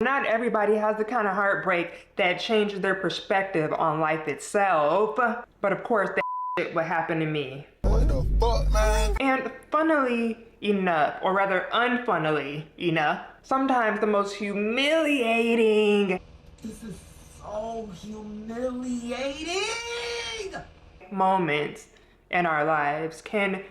not everybody has the kind of heartbreak that changes their perspective on life itself. But of course, that shit would happen to me. What the fuck, man? And funnily enough, or rather unfunnily enough, sometimes the most humiliating, This is so humiliating! moments in our lives can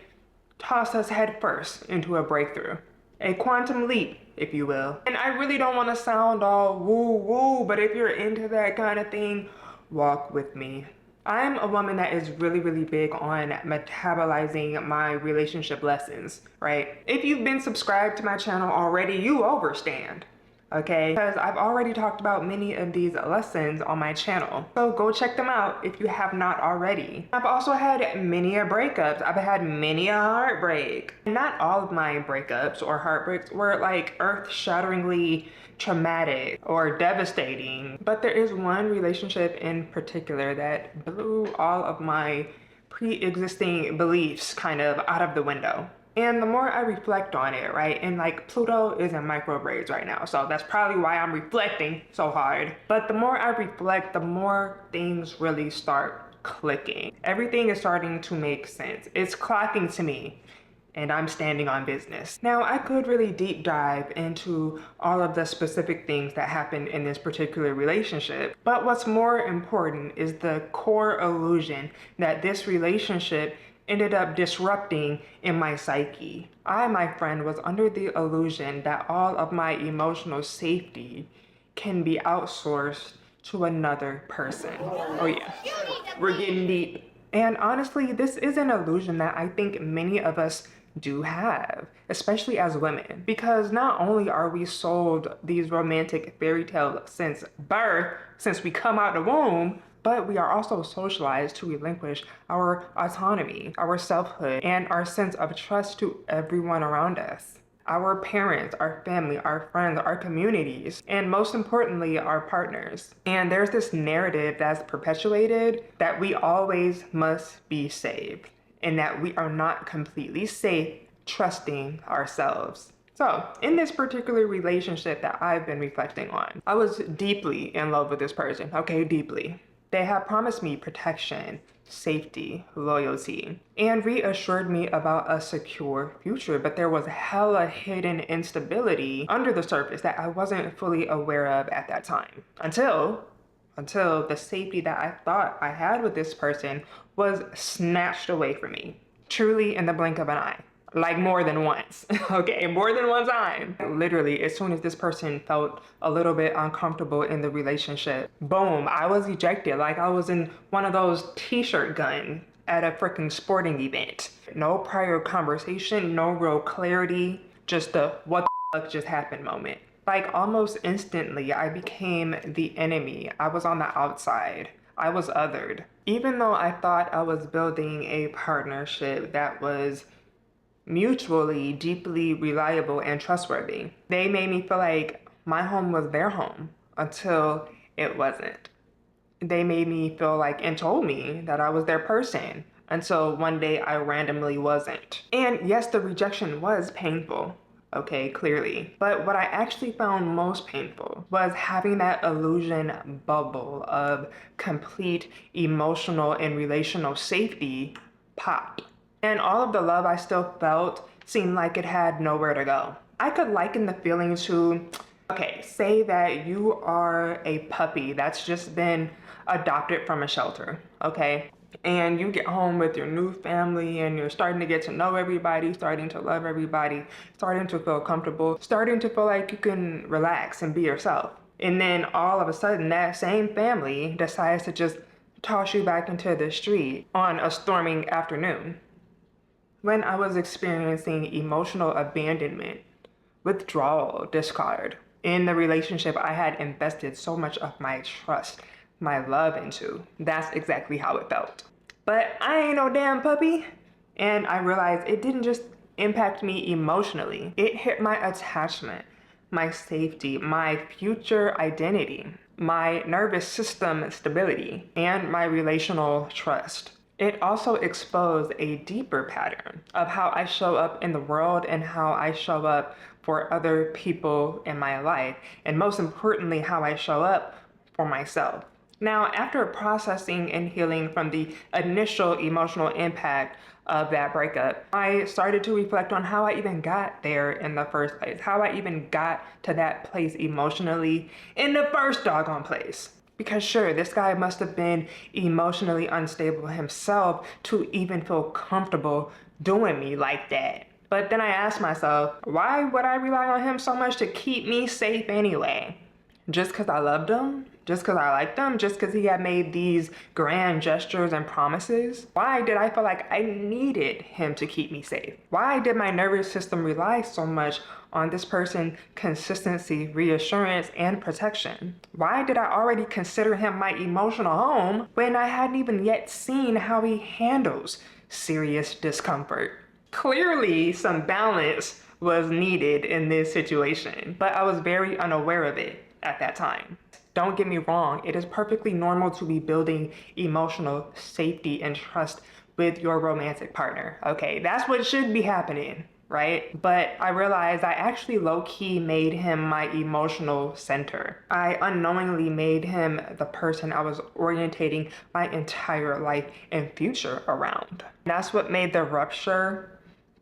toss us headfirst into a breakthrough. A quantum leap, if you will. And I really don't want to sound all woo-woo, but if you're into that kind of thing, walk with me. I'm a woman that is really, really big on metabolizing my relationship lessons, right? If you've been subscribed to my channel already, you overstand, okay? Because I've already talked about many of these lessons on my channel. So go check them out if you have not already. I've also had many a breakups. I've had many a heartbreak. Not all of my breakups or heartbreaks were like earth-shatteringly traumatic or devastating, but there is one relationship in particular that blew all of my pre-existing beliefs kind of out of the window. And the more I reflect on it, right, and like Pluto is in microbraids right now, so that's probably why I'm reflecting so hard. But the more I reflect, the more things really start clicking. Everything is starting to make sense. It's clocking to me, and I'm standing on business. Now, I could really deep dive into all of the specific things that happened in this particular relationship, but what's more important is the core illusion that this relationship ended up disrupting in my psyche. I, my friend, was under the illusion that all of my emotional safety can be outsourced to another person. Oh yeah, we're getting deep. And honestly, this is an illusion that I think many of us do have, especially as women, because not only are we sold these romantic fairy tales since birth, since we come out the womb, but we are also socialized to relinquish our autonomy, our selfhood, and our sense of trust to everyone around us. Our parents, our family, our friends, our communities, and most importantly, our partners. And there's this narrative that's perpetuated that we always must be saved, and that we are not completely safe trusting ourselves. So, in this particular relationship that I've been reflecting on, I was deeply in love with this person, okay, deeply. They had promised me protection, safety, loyalty, and reassured me about a secure future, but there was hella hidden instability under the surface that I wasn't fully aware of at that time. Until the safety that I thought I had with this person was snatched away from me, truly in the blink of an eye. Like more than once, okay, more than one time. Literally, as soon as this person felt a little bit uncomfortable in the relationship, boom, I was ejected like I was in one of those t-shirt guns at a freaking sporting event. No prior conversation, no real clarity, just a what the fuck just happened moment. Like almost instantly, I became the enemy. I was on the outside. I was othered. Even though I thought I was building a partnership that was mutually deeply reliable and trustworthy, they made me feel like my home was their home until it wasn't. They made me feel like and told me that I was their person until one day I randomly wasn't. And yes, the rejection was painful, okay, clearly. But what I actually found most painful was having that illusion bubble of complete emotional and relational safety pop. And all of the love I still felt seemed like it had nowhere to go. I could liken the feeling to, okay, say that you are a puppy that's just been adopted from a shelter, okay? And you get home with your new family and you're starting to get to know everybody, starting to love everybody, starting to feel comfortable, starting to feel like you can relax and be yourself. And then all of a sudden that same family decides to just toss you back into the street on a storming afternoon. When I was experiencing emotional abandonment, withdrawal, discard, in the relationship I had invested so much of my trust, my love into, that's exactly how it felt. But I ain't no damn puppy. And I realized it didn't just impact me emotionally. It hit my attachment, my safety, my future identity, my nervous system stability, and my relational trust. It also exposed a deeper pattern of how I show up in the world and how I show up for other people in my life, and most importantly, how I show up for myself. Now, after processing and healing from the initial emotional impact of that breakup, I started to reflect on how I even got there in the first place, how I even got to that place emotionally in the first doggone place. Because sure, this guy must have been emotionally unstable himself to even feel comfortable doing me like that. But then I asked myself, why would I rely on him so much to keep me safe anyway? Just because I loved him? Just because I liked him? Just because he had made these grand gestures and promises? Why did I feel like I needed him to keep me safe? Why did my nervous system rely so much on this person's consistency, reassurance, and protection? Why did I already consider him my emotional home when I hadn't even yet seen how he handles serious discomfort? Clearly, some balance was needed in this situation, but I was very unaware of it at that time. Don't get me wrong, it is perfectly normal to be building emotional safety and trust with your romantic partner. Okay, that's what should be happening, right? But I realized I actually low-key made him my emotional center. I unknowingly made him the person I was orientating my entire life and future around. That's what made the rupture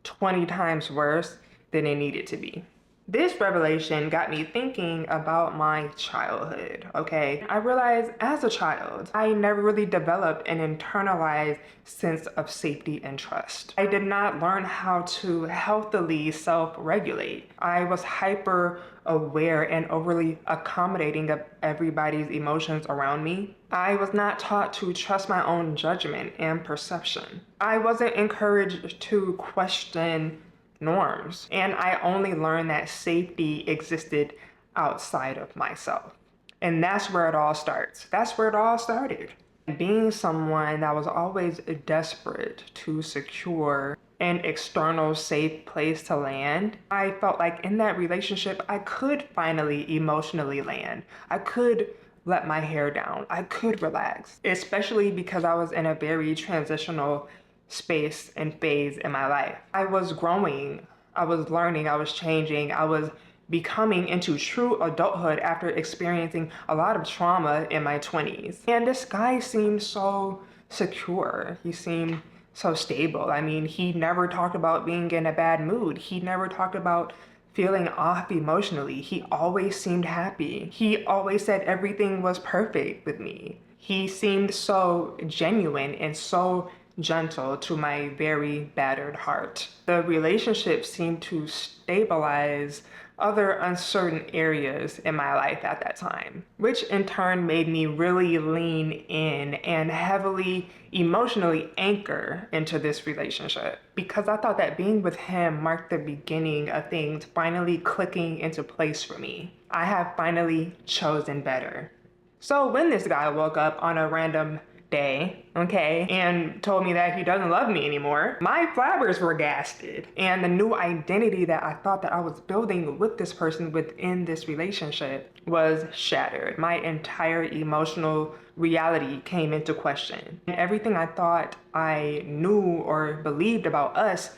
20 times worse than it needed to be. This revelation got me thinking about my childhood, okay? I realized as a child, I never really developed an internalized sense of safety and trust. I did not learn how to healthily self-regulate. I was hyper aware and overly accommodating of everybody's emotions around me. I was not taught to trust my own judgment and perception. I wasn't encouraged to question norms, and I only learned that safety existed outside of myself. And that's where it all starts. That's where it all started. Being someone that was always desperate to secure an external safe place to land, I felt like in that relationship, I could finally emotionally land. I could let my hair down. I could relax, especially because I was in a very transitional space and phase in my life. I was growing, I was learning, I was changing, I was becoming into true adulthood after experiencing a lot of trauma in my 20s. And this guy seemed so secure. He seemed so stable. I mean, he never talked about being in a bad mood. He never talked about feeling off emotionally. He always seemed happy. He always said everything was perfect with me. He seemed so genuine and so gentle to my very battered heart. The relationship seemed to stabilize other uncertain areas in my life at that time, which in turn made me really lean in and heavily emotionally anchor into this relationship, because I thought that being with him marked the beginning of things finally clicking into place for me. I have finally chosen better. So when this guy woke up on a random day, okay, and told me that he doesn't love me anymore, my flabbers were gasted. And the new identity that I thought that I was building with this person within this relationship was shattered. My entire emotional reality came into question. And everything I thought I knew or believed about us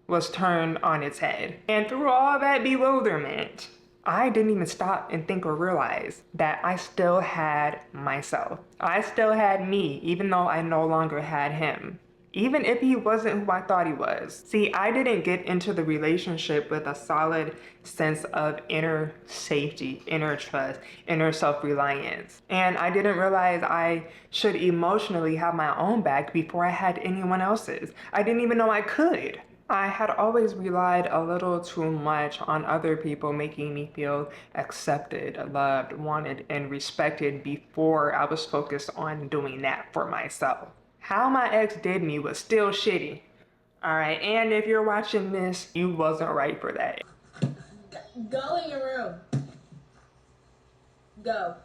was turned on its head. And through all that bewilderment, I didn't even stop and think or realize that I still had myself. I still had me, even though I no longer had him. Even if he wasn't who I thought he was. See, I didn't get into the relationship with a solid sense of inner safety, inner trust, inner self-reliance. And I didn't realize I should emotionally have my own back before I had anyone else's. I didn't even know I could. I had always relied a little too much on other people making me feel accepted, loved, wanted, and respected before I was focused on doing that for myself. How my ex did me was still shitty. Alright, and if you're watching this, you wasn't right for that. Go in your room. Go.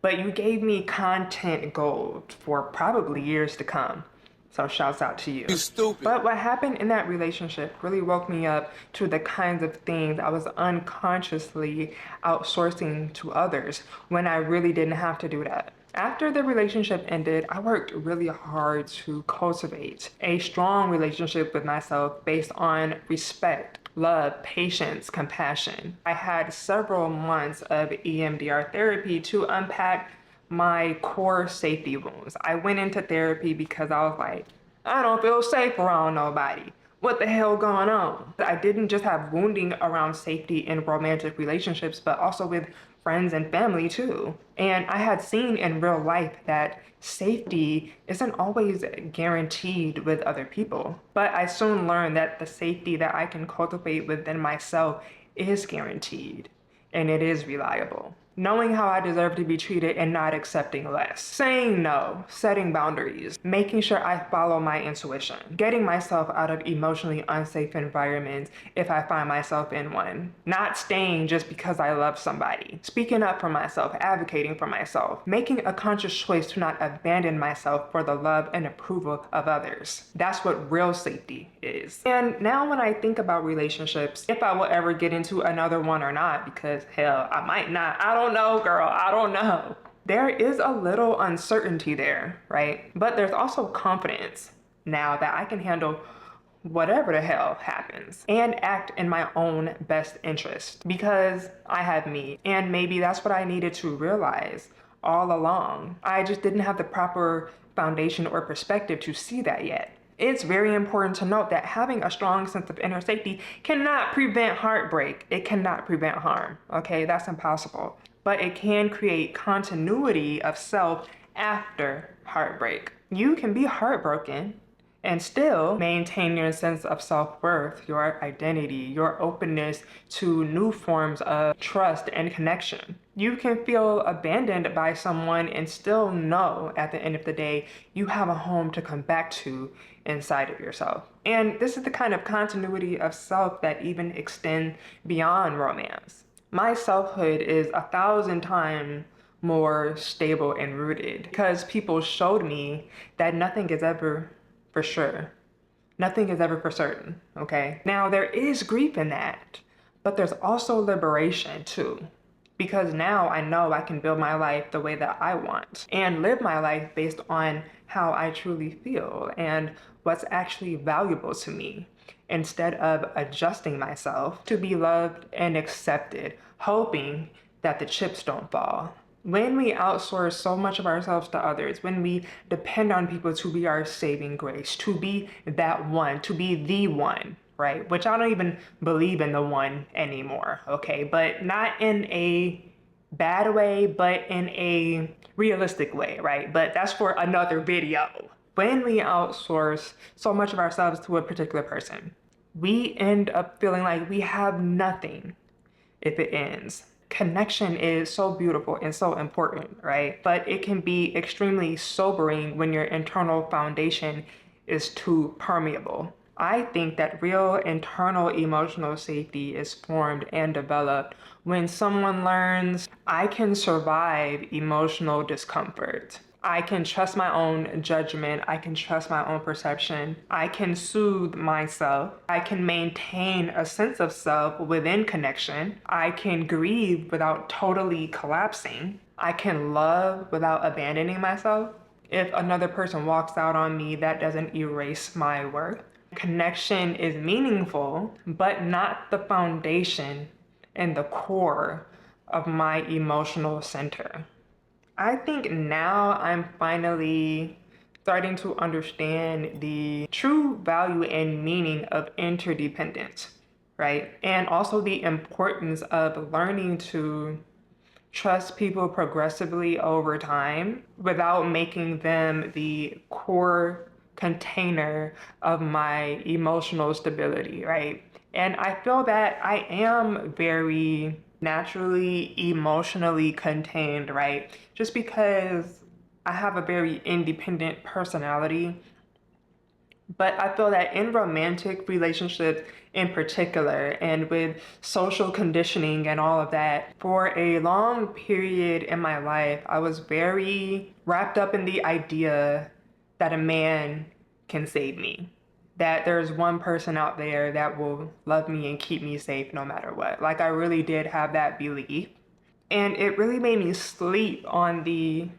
But you gave me content gold for probably years to come. So shouts out to you. You stupid. But what happened in that relationship really woke me up to the kinds of things I was unconsciously outsourcing to others when I really didn't have to do that. After the relationship ended, I worked really hard to cultivate a strong relationship with myself based on respect, love, patience, compassion. I had several months of EMDR therapy to unpack my core safety wounds. I went into therapy because I was like, I don't feel safe around nobody. What the hell going on? I didn't just have wounding around safety in romantic relationships, but also with friends and family too. And I had seen in real life that safety isn't always guaranteed with other people. But I soon learned that the safety that I can cultivate within myself is guaranteed and it is reliable. Knowing how I deserve to be treated and not accepting less. Saying no, setting boundaries, making sure I follow my intuition, getting myself out of emotionally unsafe environments if I find myself in one, not staying just because I love somebody, speaking up for myself, advocating for myself, making a conscious choice to not abandon myself for the love and approval of others. That's what real safety is. And now when I think about relationships, if I will ever get into another one or not, because hell, I might not. I don't know, girl. I don't know. There is a little uncertainty there, right? But there's also confidence now that I can handle whatever the hell happens and act in my own best interest because I have me. And maybe that's what I needed to realize all along. I just didn't have the proper foundation or perspective to see that yet. It's very important to note that having a strong sense of inner safety cannot prevent heartbreak. It cannot prevent harm, okay? That's impossible. But it can create continuity of self after heartbreak. You can be heartbroken and still maintain your sense of self-worth, your identity, your openness to new forms of trust and connection. You can feel abandoned by someone and still know at the end of the day you have a home to come back to inside of yourself. And this is the kind of continuity of self that even extends beyond romance. My selfhood is 1,000 times more stable and rooted because people showed me that nothing is ever for sure. Nothing is ever for certain, okay? Now, there is grief in that, but there's also liberation too. Because now I know I can build my life the way that I want and live my life based on how I truly feel and what's actually valuable to me instead of adjusting myself to be loved and accepted, hoping that the chips don't fall. When we outsource so much of ourselves to others, when we depend on people to be our saving grace, to be that one, to be the one, right? Which I don't even believe in the one anymore, okay? But not in a bad way, but in a realistic way, right? But that's for another video. When we outsource so much of ourselves to a particular person, we end up feeling like we have nothing if it ends. Connection is so beautiful and so important, right? But it can be extremely sobering when your internal foundation is too permeable. I think that real internal emotional safety is formed and developed when someone learns, I can survive emotional discomfort. I can trust my own judgment. I can trust my own perception. I can soothe myself. I can maintain a sense of self within connection. I can grieve without totally collapsing. I can love without abandoning myself. If another person walks out on me, that doesn't erase my worth. Connection is meaningful, but not the foundation and the core of my emotional center. I think now I'm finally starting to understand the true value and meaning of interdependence, right? And also the importance of learning to trust people progressively over time without making them the core container of my emotional stability, right? And I feel that I am very naturally emotionally contained, right? Just because I have a very independent personality. But I feel that in romantic relationships in particular, and with social conditioning and all of that, for a long period in my life, I was very wrapped up in the idea that a man can save me. That there's one person out there that will love me and keep me safe no matter what. Like, I really did have that belief. And it really made me sleep on the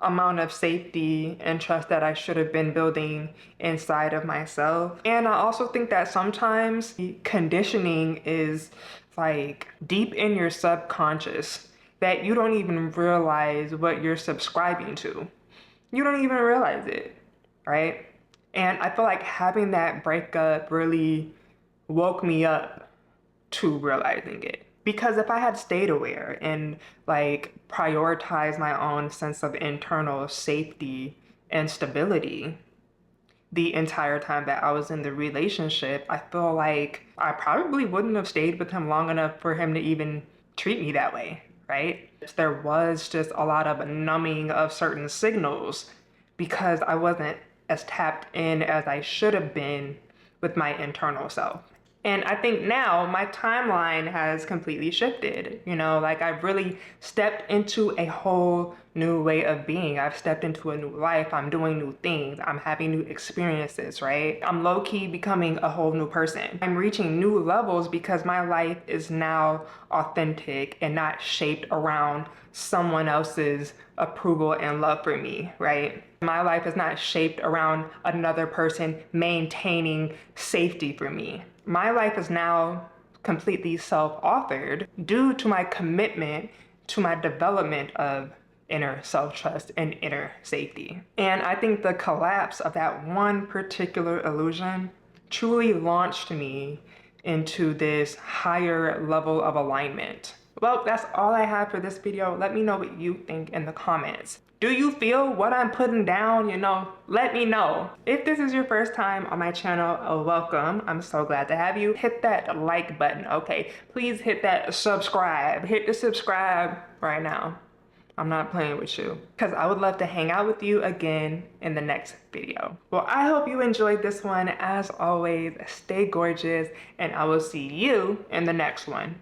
amount of safety and trust that I should have been building inside of myself. And I also think that sometimes conditioning is like deep in your subconscious that you don't even realize what you're subscribing to. You don't even realize it, right? And I feel like having that breakup really woke me up to realizing it. Because if I had stayed aware and like prioritized my own sense of internal safety and stability the entire time that I was in the relationship, I feel like I probably wouldn't have stayed with him long enough for him to even treat me that way, right? There was just a lot of numbing of certain signals because I wasn't as tapped in as I should have been with my internal self. And I think now my timeline has completely shifted. You know, like I've really stepped into a whole new way of being. I've stepped into a new life. I'm doing new things. I'm having new experiences, right? I'm low key becoming a whole new person. I'm reaching new levels because my life is now authentic and not shaped around someone else's approval and love for me, right? My life is not shaped around another person maintaining safety for me. My life is now completely self-authored due to my commitment to my development of inner self-trust and inner safety. And I think the collapse of that one particular illusion truly launched me into this higher level of alignment. Well, that's all I have for this video. Let me know what you think in the comments. Do you feel what I'm putting down? You know, let me know. If this is your first time on my channel, welcome. I'm so glad to have you. Hit that like button, okay? Please hit that subscribe. Hit the subscribe right now. I'm not playing with you because I would love to hang out with you again in the next video. Well, I hope you enjoyed this one. As always, stay gorgeous and I will see you in the next one.